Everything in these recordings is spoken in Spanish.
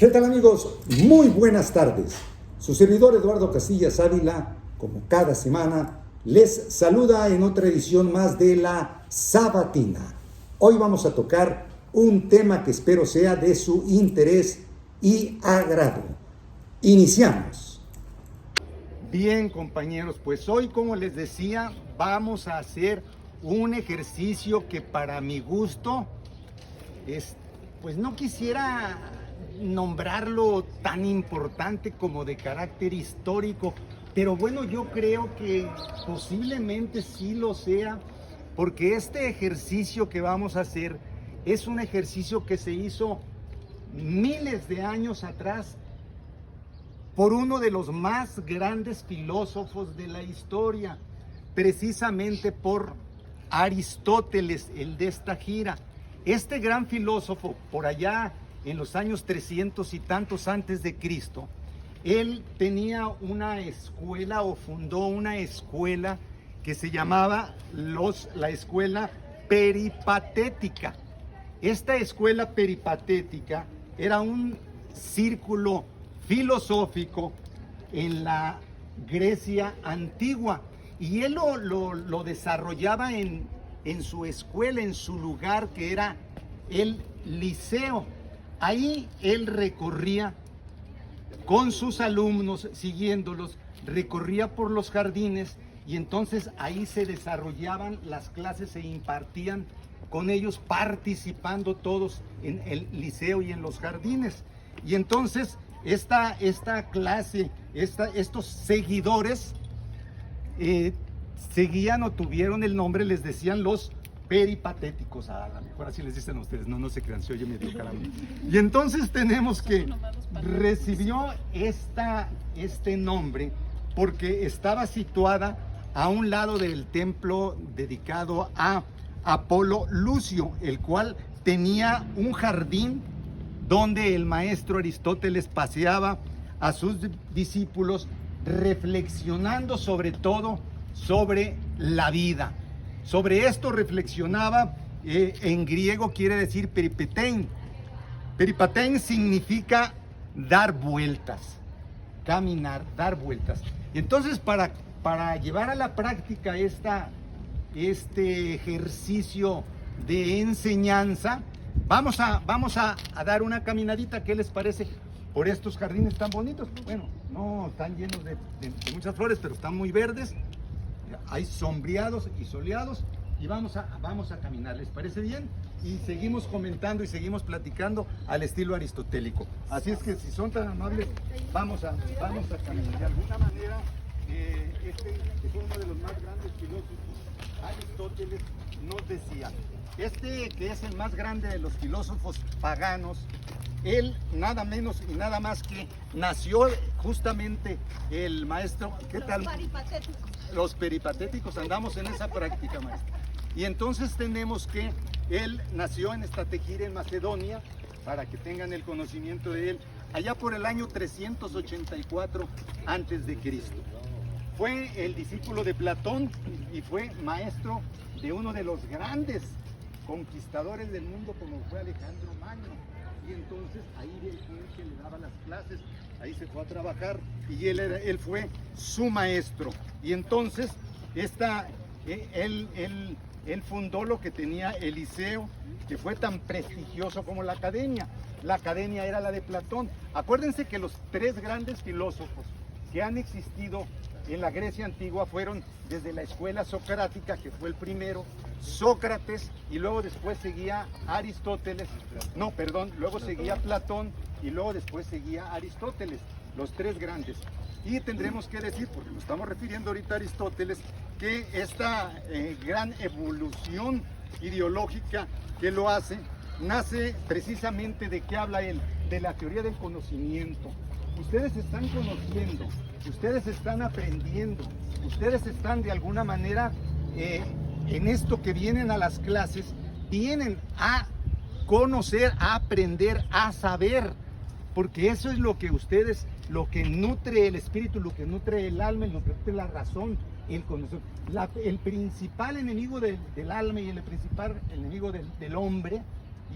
¿Qué tal, amigos? Muy buenas tardes. Su servidor Eduardo Casillas Ávila, como cada semana, les saluda en otra edición más de La Sabatina. Hoy vamos a tocar un tema que espero sea de su interés y agrado. Iniciamos. Bien, compañeros, pues hoy, como les decía, vamos a hacer un ejercicio que para mi gusto pues no quisiera nombrarlo tan importante como de carácter histórico, pero bueno, yo creo que posiblemente sí lo sea, porque este ejercicio que vamos a hacer es un ejercicio que se hizo miles de años atrás por uno de los más grandes filósofos de la historia, precisamente por Aristóteles, el de esta gira. Este gran filósofo, por allá en los años 300 y tantos antes de Cristo, él tenía una escuela o fundó una escuela que se llamaba la escuela peripatética. Esta escuela peripatética era un círculo filosófico en la Grecia antigua y él lo desarrollaba en su escuela, en su lugar, que era el Liceo. Ahí él recorría con sus alumnos, siguiéndolos, recorría por los jardines y entonces ahí se desarrollaban las clases, se impartían con ellos, participando todos en el liceo y en los jardines. Y entonces esta clase, estos seguidores seguían o tuvieron el nombre, les decían los peripatéticos. A lo mejor así les dicen a ustedes, no se crean, se oye medio calambre. Y entonces tenemos que recibió este nombre porque estaba situada a un lado del templo dedicado a Apolo Lucio, el cual tenía un jardín donde el maestro Aristóteles paseaba a sus discípulos reflexionando sobre todo sobre la vida. Sobre esto reflexionaba, en griego quiere decir peripatein. Peripatein significa dar vueltas, caminar, dar vueltas. Y entonces para llevar a la práctica este ejercicio de enseñanza, vamos a dar una caminadita. ¿Qué les parece? Por estos jardines tan bonitos. Bueno, no están llenos de muchas flores, pero están muy verdes. Hay sombreados y soleados y vamos a caminar. ¿Les parece bien? Y seguimos comentando y seguimos platicando al estilo aristotélico. Así es que si son tan amables, vamos a caminar. De alguna manera, este es uno de los más grandes filósofos. Aristóteles nos decía, que es el más grande de los filósofos paganos, él nada menos y nada más que nació justamente el maestro, ¿qué tal? Los peripatéticos, andamos en esa práctica, maestro. Y entonces tenemos que él nació en Estatequira, en Macedonia, para que tengan el conocimiento de él, allá por el año 384 antes de Cristo. Fue el discípulo de Platón y fue maestro de uno de los grandes conquistadores del mundo, como fue Alejandro Magno. Y entonces ahí él fue el que le daba las clases, ahí se fue a trabajar y él fue su maestro. Y entonces él fundó lo que tenía el Liceo, que fue tan prestigioso como la academia. La academia era la de Platón. Acuérdense que los tres grandes filósofos que han existido en la Grecia antigua fueron desde la escuela socrática, que fue el primero, Sócrates, y luego después seguía Aristóteles, luego seguía Platón y luego después seguía Aristóteles, los tres grandes. Y tendremos que decir, porque nos estamos refiriendo ahorita a Aristóteles, que esta gran evolución ideológica que lo hace, nace precisamente de qué habla él, de la teoría del conocimiento. Ustedes están conociendo, ustedes están aprendiendo, ustedes están de alguna manera en esto que vienen a las clases, vienen a conocer, a aprender, a saber, porque eso es lo que ustedes, lo que nutre el espíritu, lo que nutre el alma, lo que nutre la razón, el conocer. El principal enemigo del alma y el principal enemigo del hombre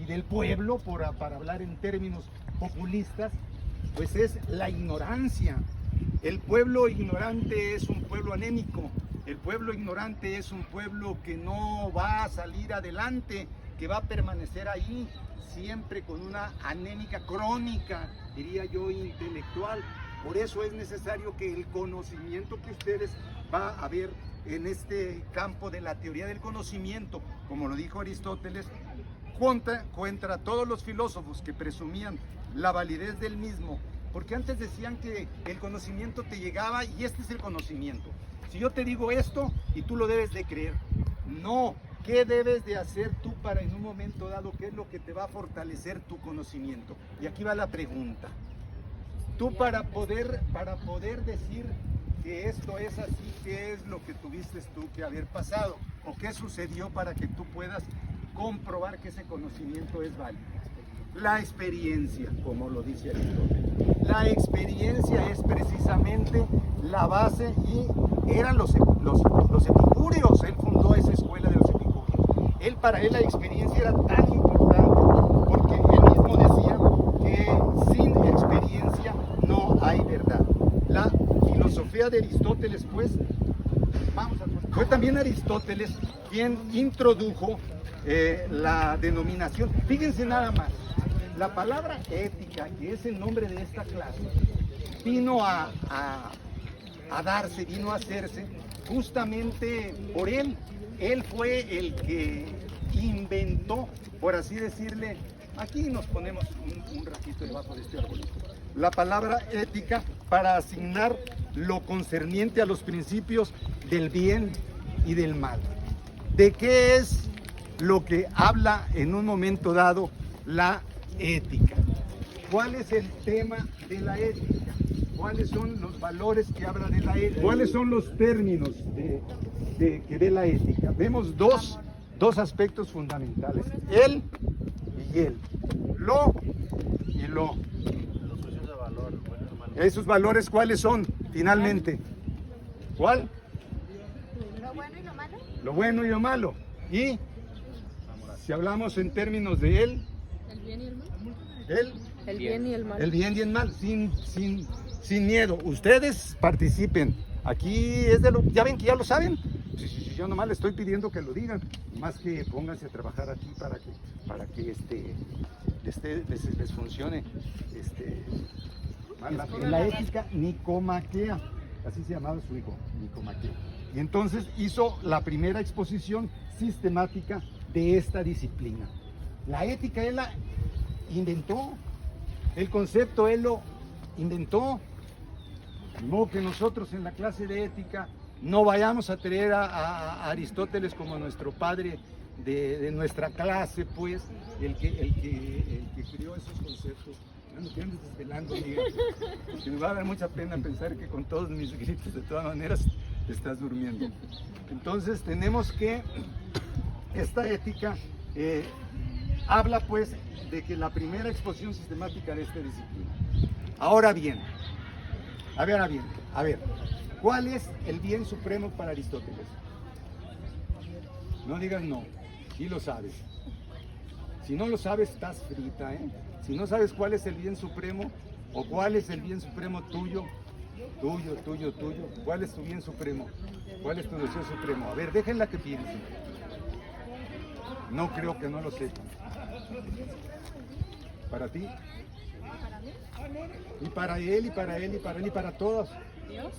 y del pueblo, para hablar en términos populistas, pues es la ignorancia. El pueblo ignorante es un pueblo anémico. El pueblo ignorante es un pueblo que no va a salir adelante, que va a permanecer ahí siempre con una anémica crónica, diría yo, intelectual. Por eso es necesario que el conocimiento que ustedes va a ver en este campo de la teoría del conocimiento, como lo dijo Aristóteles, contra todos los filósofos que presumían la validez del mismo, porque antes decían que el conocimiento te llegaba y este es el conocimiento. Si yo te digo esto y tú lo debes de creer, no. ¿Qué debes de hacer tú para en un momento dado? ¿Qué es lo que te va a fortalecer tu conocimiento? Y aquí va la pregunta. Tú para poder decir que esto es así, ¿qué es lo que tuviste tú que haber pasado? ¿O qué sucedió para que tú puedas comprobar que ese conocimiento es válido? La experiencia, como lo dice Aristóteles. La experiencia es precisamente la base y eran los epicúreos. Él fundó esa escuela de los epicúreos. Para él la experiencia era tan importante porque él mismo decía que sin experiencia no hay verdad. La filosofía de Aristóteles, pues, fue también Aristóteles quien introdujo la denominación. Fíjense nada más, la palabra ética, que es el nombre de esta clase, vino a darse, vino a hacerse justamente por él. Él fue el que inventó, por así decirle, aquí nos ponemos un ratito debajo de este arbolito, la palabra ética para asignar lo concerniente a los principios del bien y del mal. ¿De qué es lo que habla en un momento dado la ética? ¿Cuál es el tema de la ética? ¿Cuáles son los valores que habla de la ética? ¿Cuáles son los términos de la ética? Vemos dos aspectos fundamentales, él y él, lo y lo. ¿Esos valores cuáles son finalmente? ¿Cuál? Lo bueno y lo malo. Lo bueno y lo malo. Y si hablamos en términos de él, El bien y el mal. el bien y el mal. El bien y el mal, sin miedo. Ustedes participen. Aquí es de lo, ya ven que ya lo saben. Sí, yo nomás les estoy pidiendo que lo digan, más que pónganse a trabajar aquí para que les funcione la ética nicomaquea, así se llamaba su hijo, Nicomaquea. Y entonces hizo la primera exposición sistemática de esta disciplina. La ética él la inventó, el concepto él lo inventó. No que nosotros en la clase de ética no vayamos a traer a Aristóteles como nuestro padre de nuestra clase, pues, el que creó esos conceptos. No te andes desvelando, amiga, porque me va a dar mucha pena pensar que con todos mis gritos, de todas maneras, estás durmiendo. Entonces tenemos que, esta ética habla pues de que la primera exposición sistemática de esta disciplina. Ahora bien, a ver, ¿cuál es el bien supremo para Aristóteles? No digas no, sí lo sabes. Si no lo sabes, estás frita, ¿eh? Si no sabes cuál es el bien supremo, o cuál es el bien supremo tuyo, ¿cuál es tu bien supremo? ¿Cuál es tu deseo supremo? A ver, déjenla que piense. No creo que no lo sepan. ¿Para ti? Y para él, y para él, y para él, y para todos. Dios.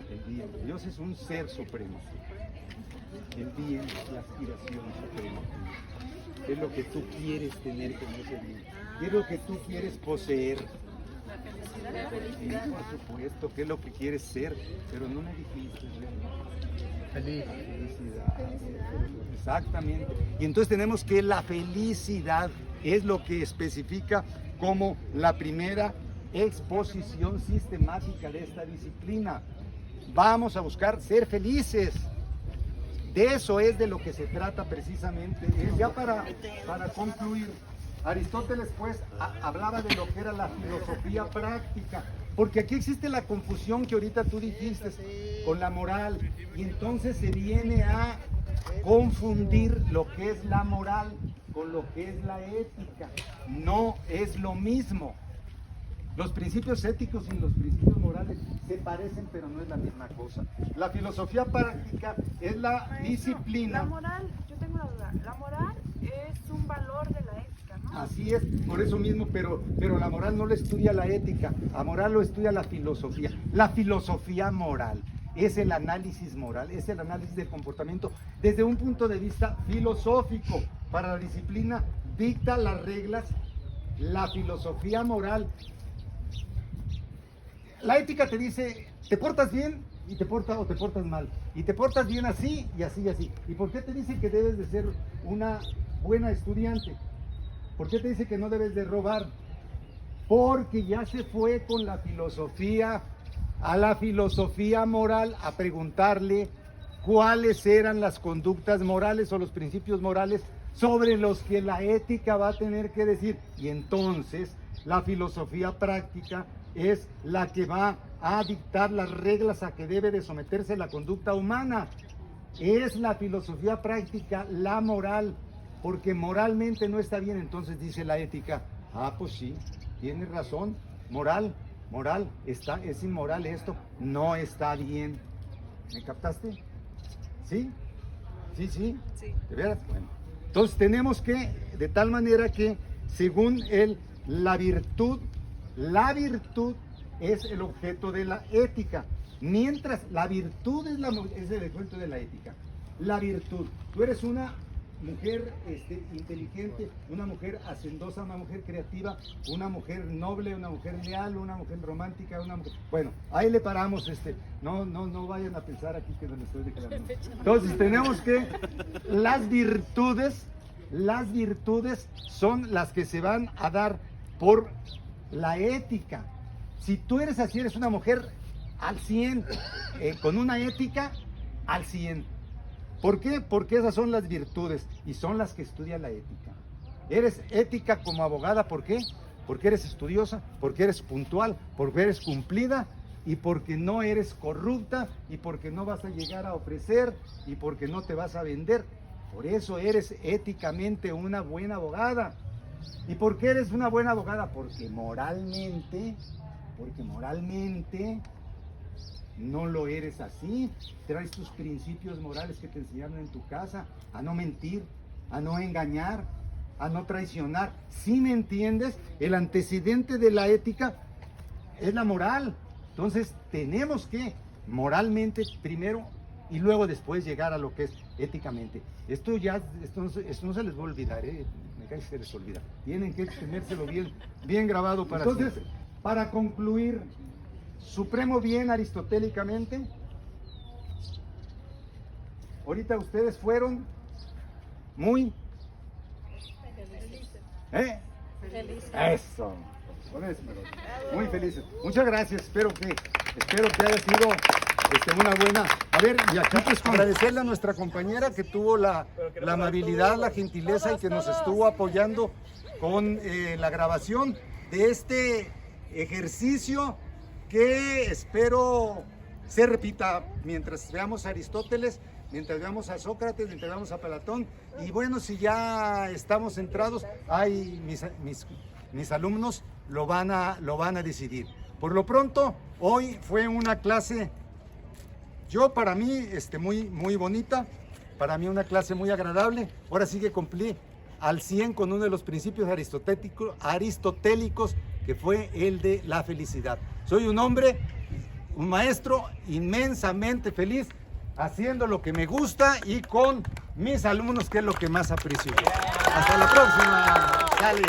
El bien. Dios es un ser supremo. El bien es la aspiración suprema. ¿Qué es lo que tú quieres tener como ese bien? ¿Qué es lo que tú quieres poseer? La felicidad. Sí, por supuesto, ¿qué es lo que quieres ser? Pero no me dijiste, felicidad. Exactamente. Y entonces tenemos que la felicidad es lo que especifica como la primera exposición sistemática de esta disciplina. Vamos a buscar ser felices. De eso es de lo que se trata precisamente. Ya para concluir, Aristóteles pues hablaba de lo que era la filosofía práctica, porque aquí existe la confusión que ahorita tú dijiste con la moral, y entonces se viene a confundir lo que es la moral con lo que es la ética. No es lo mismo. Los principios éticos y los principios morales se parecen, pero no es la misma cosa. La filosofía práctica es la Maestro, disciplina. La moral, yo tengo una duda. La moral es un valor de la ética, ¿no? Así es, por eso mismo, pero la moral no lo estudia la ética, la moral lo estudia la filosofía. La filosofía moral es el análisis moral, es el análisis del comportamiento desde un punto de vista filosófico. Para la disciplina dicta las reglas. La filosofía moral, la ética te dice, te portas bien y te portas mal, y te portas bien así y así y así. ¿Y por qué te dice que debes de ser una buena estudiante? ¿Por qué te dice que no debes de robar? Porque ya se fue con la filosofía a la filosofía moral a preguntarle cuáles eran las conductas morales o los principios morales sobre los que la ética va a tener que decir. Y entonces la filosofía práctica es la que va a dictar las reglas a que debe de someterse la conducta humana. Es la filosofía práctica la moral, porque moralmente no está bien. Entonces dice la ética, pues sí, tienes razón, moral, es inmoral esto, no está bien. ¿Me captaste? ¿Sí? ¿Sí? ¿De veras? Bueno. Entonces tenemos que, de tal manera que, según él, la virtud es el objeto de la ética, mientras la virtud es el objeto de la ética. La virtud, tú eres una mujer inteligente, una mujer hacendosa, una mujer creativa, una mujer noble, una mujer leal, una mujer romántica, una mujer... Bueno, ahí le paramos, no vayan a pensar aquí que no le estoy declarando. Entonces tenemos que las virtudes son las que se van a dar por la ética. Si tú eres así, eres una mujer al 100, con una ética al 100. ¿Por qué? Porque esas son las virtudes y son las que estudia la ética. Eres ética como abogada, ¿por qué? Porque eres estudiosa, porque eres puntual, porque eres cumplida y porque no eres corrupta y porque no vas a llegar a ofrecer y porque no te vas a vender. Por eso eres éticamente una buena abogada. ¿Y por qué eres una buena abogada? Porque moralmente no lo eres así. Traes tus principios morales que te enseñaron en tu casa, a no mentir, a no engañar, a no traicionar. ¿Sí me entiendes? El antecedente de la ética es la moral. Entonces tenemos que moralmente primero y luego después llegar a lo que es éticamente. Esto no se les va a olvidar, me cae que se les olvida. Tienen que tenérselo bien grabado para entonces, siempre. Para concluir, supremo bien aristotélicamente, ahorita ustedes fueron muy Felices. Eso. Muy felices. Muchas gracias. Espero que haya sido una buena. A ver, y aquí pues agradecerle a nuestra compañera que tuvo la amabilidad, la gentileza y que nos estuvo apoyando con la grabación de este ejercicio que espero se repita mientras veamos a Aristóteles, mientras veamos a Sócrates, mientras veamos a Platón. Y bueno, si ya estamos centrados, hay mis alumnos lo van a decidir. Por lo pronto, hoy fue una clase, para mí, muy bonita, para mí una clase muy agradable. Ahora sí que cumplí al 100 con uno de los principios aristotélicos, que fue el de la felicidad. Soy un hombre, un maestro inmensamente feliz, haciendo lo que me gusta y con mis alumnos, que es lo que más aprecio. Hasta la próxima. Sale.